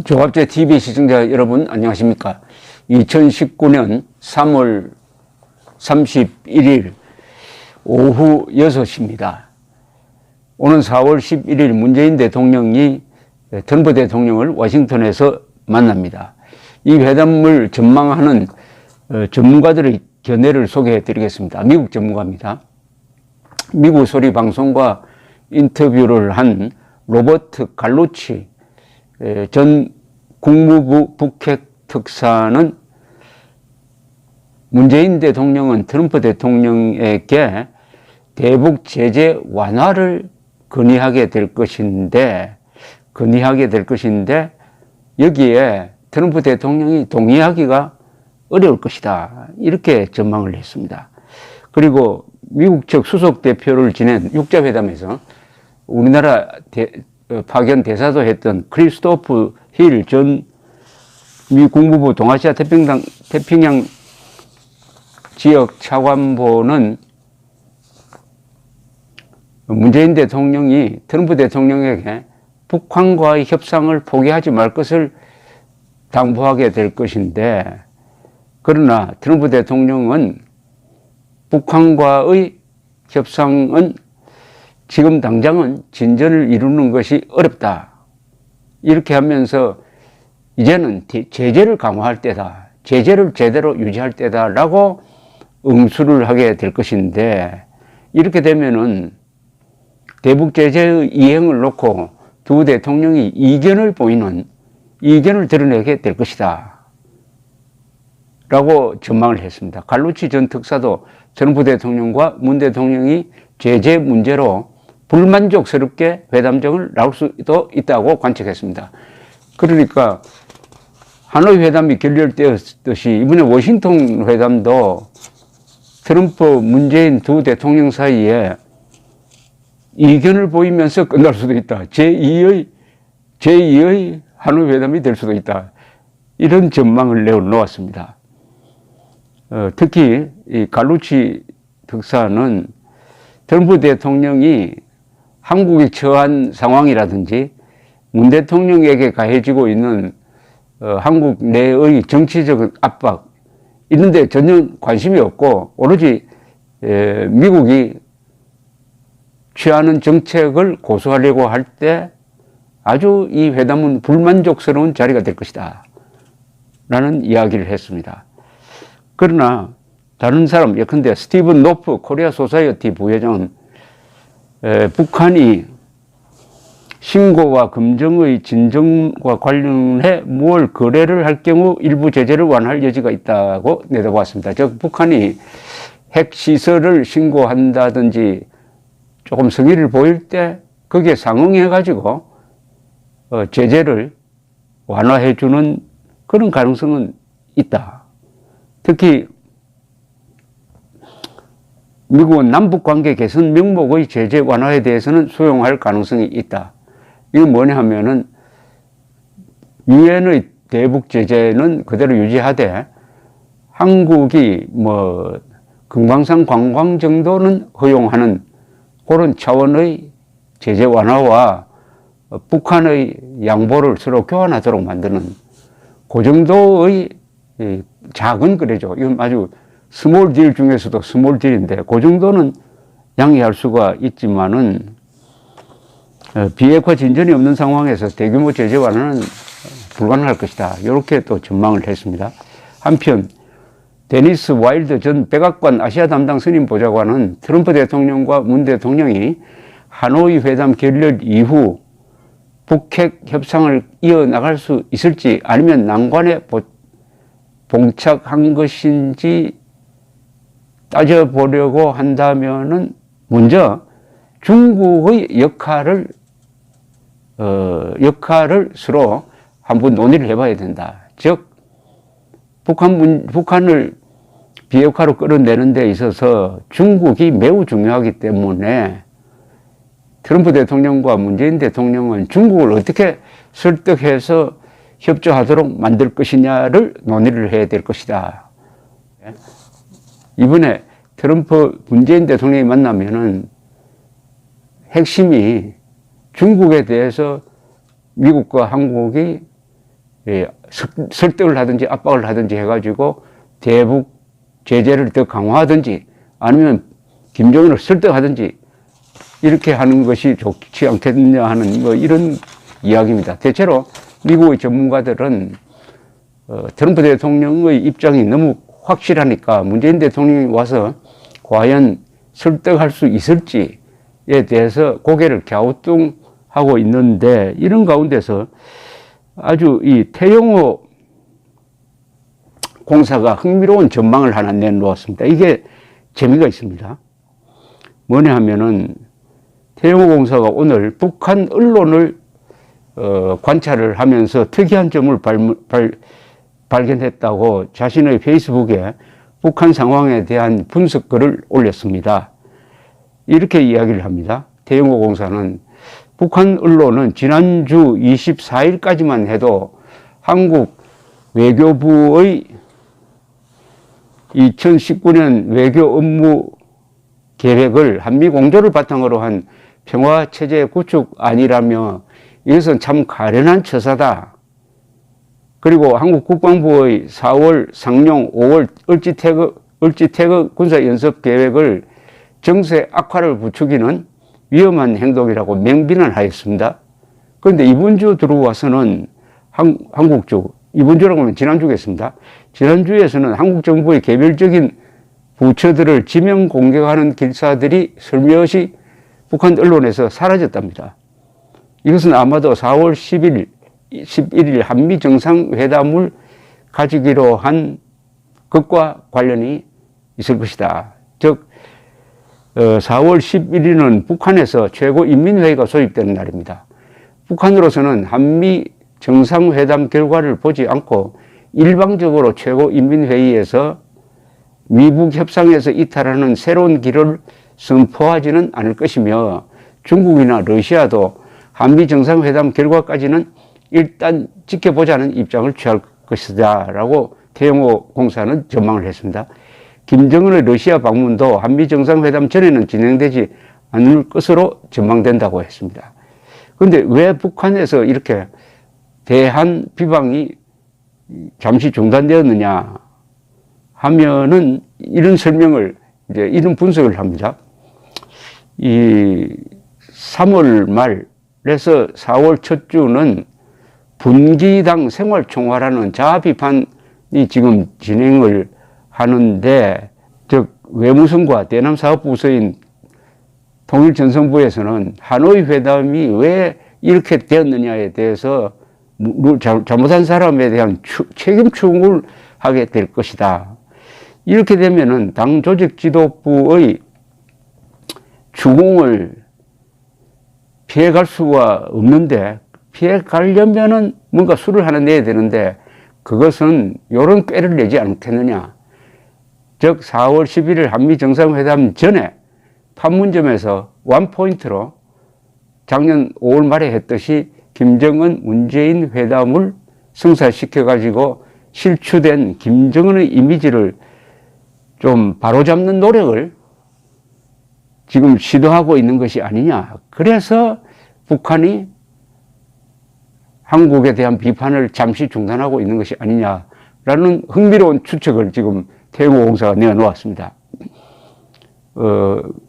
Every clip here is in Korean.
조갑제 TV 시청자 여러분 안녕하십니까? 2019년 3월 31일 오후 6시입니다. 오는 4월 11일 문재인 대통령이 트럼프 대통령을 워싱턴에서 만납니다. 이 회담을 전망하는 전문가들의 견해를 소개해 드리겠습니다. 미국 전문가입니다. 미국 소리 방송과 인터뷰를 한 로버트 갈루치 전 국무부 북핵 특사는 문재인 대통령은 트럼프 대통령에게 대북 제재 완화를 건의하게 될 것인데 여기에 트럼프 대통령이 동의하기가 어려울 것이다. 이렇게 전망을 했습니다. 그리고 미국 측 수석 대표를 지낸 육자회담에서 우리나라 파견 대사도 했던 크리스토프 힐 전 미 국무부 동아시아 태평양 지역 차관보는 문재인 대통령이 트럼프 대통령에게 북한과의 협상을 포기하지 말 것을 당부하게 될 것인데, 그러나 트럼프 대통령은 북한과의 협상은 지금 당장은 진전을 이루는 것이 어렵다. 이렇게 하면서 이제는 제재를 강화할 때다. 제재를 제대로 유지할 때다라고 응수를 하게 될 것인데, 이렇게 되면은 대북 제재의 이행을 놓고 두 대통령이 이견을 드러내게 될 것이다. 라고 전망을 했습니다. 갈루치 전 특사도 트럼프 대통령과 문 대통령이 제재 문제로 불만족스럽게 회담장을 나올 수도 있다고 관측했습니다. 그러니까 하노이 회담이 결렬되었듯이 이번에 워싱턴 회담도 트럼프, 문재인 두 대통령 사이에 이견을 보이면서 끝날 수도 있다. 제2의 하노이 회담이 될 수도 있다. 이런 전망을 내놓았습니다. 특히 이 갈루치 특사는 트럼프 대통령이 한국이 처한 상황이라든지 문 대통령에게 가해지고 있는 한국 내의 정치적 압박 이런 데 전혀 관심이 없고 오로지 미국이 취하는 정책을 고수하려고 할 때 아주 이 회담은 불만족스러운 자리가 될 것이다 라는 이야기를 했습니다. 그러나 다른 사람, 예컨대 스티븐 노프 코리아 소사이어티 부회장은 북한이 신고와 검증의 진정과 관련해 무얼 거래를 할 경우 일부 제재를 완화할 여지가 있다고 내다보았습니다. 즉 북한이 핵시설을 신고한다든지 조금 성의를 보일 때 거기에 상응해 가지고 제재를 완화해 주는 그런 가능성은 있다. 특히 미국은 남북관계 개선 명목의 제재 완화에 대해서는 수용할 가능성이 있다. 이건 뭐냐 하면은 유엔의 대북 제재는 그대로 유지하되 한국이 뭐 금강산 관광 정도는 허용하는 그런 차원의 제재 완화와 북한의 양보를 서로 교환하도록 만드는 그 정도의 작은 거래죠. 이건 아주 스몰 딜 중에서도 스몰 딜인데 그 정도는 양해할 수가 있지만은 비핵화 진전이 없는 상황에서 대규모 제재 완화는 불가능할 것이다. 이렇게 또 전망을 했습니다. 한편 데니스 와일드 전 백악관 아시아 담당 선임 보좌관은 트럼프 대통령과 문 대통령이 하노이 회담 결렬 이후 북핵 협상을 이어나갈 수 있을지 아니면 난관에 봉착한 것인지 따져보려고 한다면은 먼저 중국의 역할을 서로 한번 논의를 해봐야 된다. 즉 북한을 비핵화로 끌어내는 데 있어서 중국이 매우 중요하기 때문에 트럼프 대통령과 문재인 대통령은 중국을 어떻게 설득해서 협조하도록 만들 것이냐를 논의를 해야 될 것이다. 이번에 트럼프, 문재인 대통령이 만나면은 핵심이 중국에 대해서 미국과 한국이 설득을 하든지 압박을 하든지 해가지고 대북 제재를 더 강화하든지 아니면 김정은을 설득하든지 이렇게 하는 것이 좋지 않겠느냐 하는 뭐 이런 이야기입니다. 대체로 미국의 전문가들은 트럼프 대통령의 입장이 너무 확실하니까 문재인 대통령이 와서 과연 설득할 수 있을지에 대해서 고개를 갸우뚱하고 있는데, 이런 가운데서 아주 이 태영호 공사가 흥미로운 전망을 하나 내놓았습니다. 이게 재미가 있습니다. 뭐냐 하면은 태영호 공사가 오늘 북한 언론을 관찰을 하면서 특이한 점을 발견했다고 자신의 페이스북에 북한 상황에 대한 분석글을 올렸습니다. 이렇게 이야기를 합니다. 태영호 공사는 북한 언론은 지난주 24일까지만 해도 한국 외교부의 2019년 외교 업무 계획을 한미 공조를 바탕으로 한 평화체제 구축안이라며 이것은 참 가련한 처사다. 그리고 한국 국방부의 4월 상용, 5월 을지태그 군사연습 계획을 정세 악화를 부추기는 위험한 행동이라고 맹비난하였습니다. 그런데 이번 주 들어와서는 한국 쪽, 이번 주라고 하면 지난주겠습니다. 지난주에서는 한국 정부의 개별적인 부처들을 지명 공격하는 기사들이 슬며시 북한 언론에서 사라졌답니다. 이것은 아마도 4월 11일 한미 정상회담을 가지기로 한 것과 관련이 있을 것이다. 즉 4월 11일은 북한에서 최고인민회의가 소집되는 날입니다. 북한으로서는 한미 정상회담 결과를 보지 않고 일방적으로 최고인민회의에서 미북 협상에서 이탈하는 새로운 길을 선포하지는 않을 것이며, 중국이나 러시아도 한미 정상회담 결과까지는 일단 지켜보자는 입장을 취할 것이다 라고 태영호 공사는 전망을 했습니다. 김정은의 러시아 방문도 한미 정상회담 전에는 진행되지 않을 것으로 전망된다고 했습니다. 그런데 왜 북한에서 이렇게 대한 비방이 잠시 중단되었느냐 하면은 이런 설명을, 이제 이런 분석을 합니다. 이 3월 말에서 4월 첫 주는 분기당 생활총화라는 자아비판이 지금 진행을 하는데, 즉 외무성과 대남사업부서인 통일전선부에서는 하노이 회담이 왜 이렇게 되었느냐에 대해서 잘못한 사람에 대한 책임 추궁을 하게 될 것이다. 이렇게 되면은 당 조직 지도부의 추궁을 피해갈 수가 없는데, 피해가려면은 뭔가 수를 하나 내야 되는데 그것은 요런 꾀를 내지 않겠느냐. 즉 4월 11일 한미 정상회담 전에 판문점에서 원포인트로 작년 5월 말에 했듯이 김정은 문재인 회담을 성사시켜 가지고 실추된 김정은의 이미지를 좀 바로잡는 노력을 지금 시도하고 있는 것이 아니냐. 그래서 북한이 한국에 대한 비판을 잠시 중단하고 있는 것이 아니냐라는 흥미로운 추측을 지금 태영호 공사가 내놓았습니다.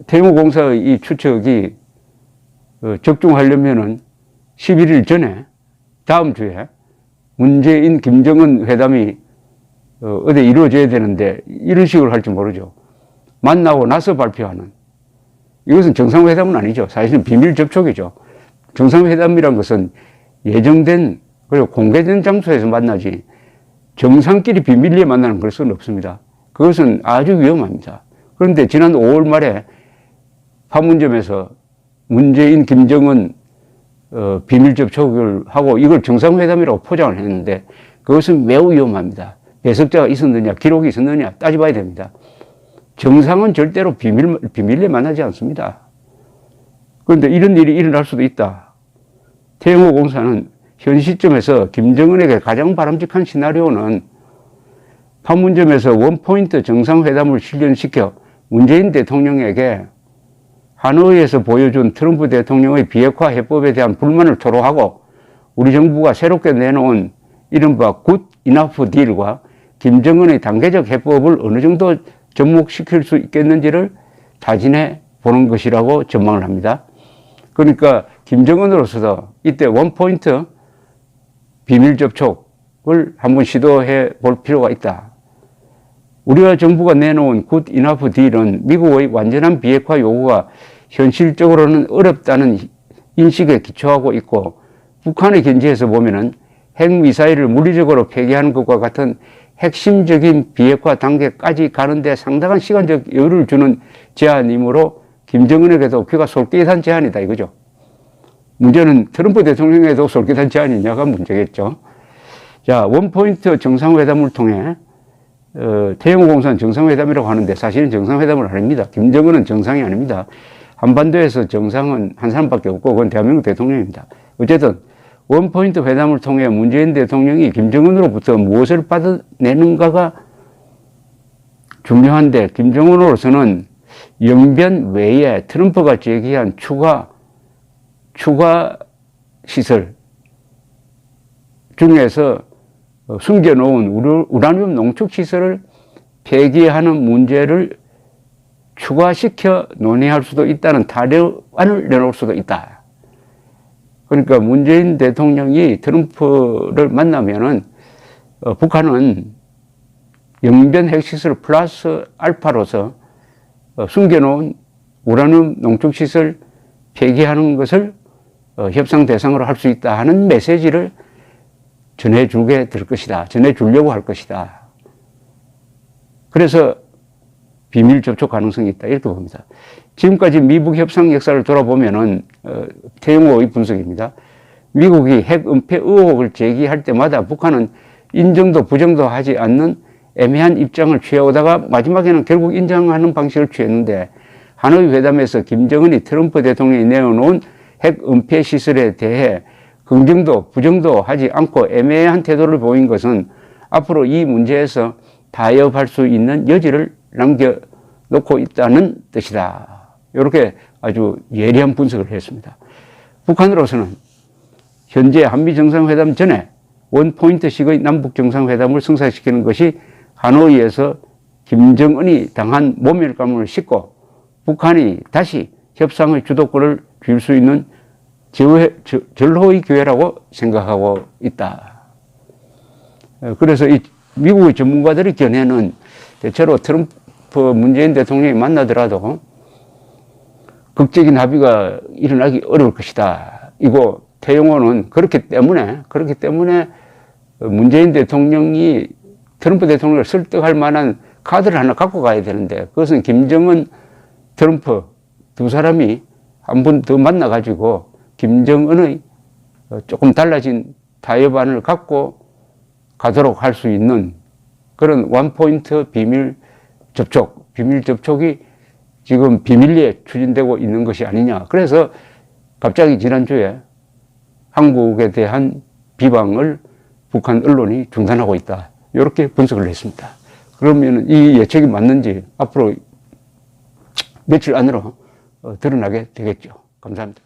태영호 공사의 이 추측이 적중하려면은 11일 전에, 다음 주에 문재인 김정은 회담이 어디 이루어져야 되는데 이런 식으로 할지 모르죠. 만나고 나서 발표하는, 이것은 정상회담은 아니죠. 사실은 비밀 접촉이죠. 정상회담이란 것은 예정된 그리고 공개된 장소에서 만나지 정상끼리 비밀리에 만나는 것은 없습니다. 그것은 아주 위험합니다. 그런데 지난 5월 말에 판문점에서 문재인 김정은 비밀 접촉을 하고 이걸 정상회담이라고 포장을 했는데 그것은 매우 위험합니다. 배석자가 있었느냐, 기록이 있었느냐 따져봐야 됩니다. 정상은 절대로 비밀리에 만나지 않습니다. 그런데 이런 일이 일어날 수도 있다. 태영호 공사는 현 시점에서 김정은에게 가장 바람직한 시나리오는 판문점에서 원포인트 정상회담을 실현시켜 문재인 대통령에게 하노이에서 보여준 트럼프 대통령의 비핵화 해법에 대한 불만을 토로하고 우리 정부가 새롭게 내놓은 이른바 굿 이너프 딜과 김정은의 단계적 해법을 어느 정도 접목시킬 수 있겠는지를 타진해 보는 것이라고 전망을 합니다. 그러니까 김정은으로서도 이때 원포인트 비밀 접촉을 한번 시도해 볼 필요가 있다. 우리가 정부가 내놓은 굿 이너프 딜은 미국의 완전한 비핵화 요구가 현실적으로는 어렵다는 인식에 기초하고 있고, 북한의 견지에서 보면은 핵미사일을 물리적으로 폐기하는 것과 같은 핵심적인 비핵화 단계까지 가는데 상당한 시간적 여유를 주는 제안이므로 김정은에게도 귀가 솔깃한 제안이다 이거죠. 문제는 트럼프 대통령에도 솔깃한 제안이냐가 문제겠죠. 자, 원포인트 정상회담을 통해 태영호 공사는 정상회담이라고 하는데 사실은 정상회담은 아닙니다. 김정은은 정상이 아닙니다. 한반도에서 정상은 한 사람밖에 없고 그건 대한민국 대통령입니다. 어쨌든 원포인트 회담을 통해 문재인 대통령이 김정은으로부터 무엇을 받아내는가가 중요한데, 김정은으로서는 영변 외에 트럼프가 제기한 추가 시설 중에서 숨겨놓은 우라늄 농축 시설을 폐기하는 문제를 추가시켜 논의할 수도 있다는 타협안을 내놓을 수도 있다. 그러니까 문재인 대통령이 트럼프를 만나면은 북한은 영변 핵시설 플러스 알파로서 숨겨놓은 우라늄 농축시설 폐기하는 것을 협상 대상으로 할 수 있다 하는 메시지를 전해주게 될 것이다. 전해주려고 할 것이다. 그래서 비밀 접촉 가능성이 있다 이렇게 봅니다. 지금까지 미북 협상 역사를 돌아보면은 태영호의 분석입니다. 미국이 핵 은폐 의혹을 제기할 때마다 북한은 인정도 부정도 하지 않는 애매한 입장을 취해오다가 마지막에는 결국 인정하는 방식을 취했는데, 하노이 회담에서 김정은이 트럼프 대통령이 내어놓은 핵 은폐 시설에 대해 긍정도 부정도 하지 않고 애매한 태도를 보인 것은 앞으로 이 문제에서 타협할 수 있는 여지를 남겨놓고 있다는 뜻이다. 이렇게 아주 예리한 분석을 했습니다. 북한으로서는 현재 한미 정상회담 전에 원포인트식의 남북 정상회담을 성사시키는 것이 하노이에서 김정은이 당한 모멸감을 싣고 북한이 다시 협상의 주도권을 쥘 수 있는 절호의 기회라고 생각하고 있다. 그래서 이 미국의 전문가들의 견해는 대체로 트럼프 문재인 대통령이 만나더라도 극적인 합의가 일어나기 어려울 것이다. 이거 태영호는 그렇기 때문에 문재인 대통령이 트럼프 대통령을 설득할 만한 카드를 하나 갖고 가야 되는데, 그것은 김정은, 트럼프 두 사람이 한 번 더 만나가지고 김정은의 조금 달라진 타협안을 갖고 가도록 할 수 있는 그런 원포인트 비밀 접촉이 지금 비밀리에 추진되고 있는 것이 아니냐. 그래서 갑자기 지난주에 한국에 대한 비방을 북한 언론이 중단하고 있다. 이렇게 분석을 했습니다. 그러면 이 예측이 맞는지 앞으로 며칠 안으로 드러나게 되겠죠. 감사합니다.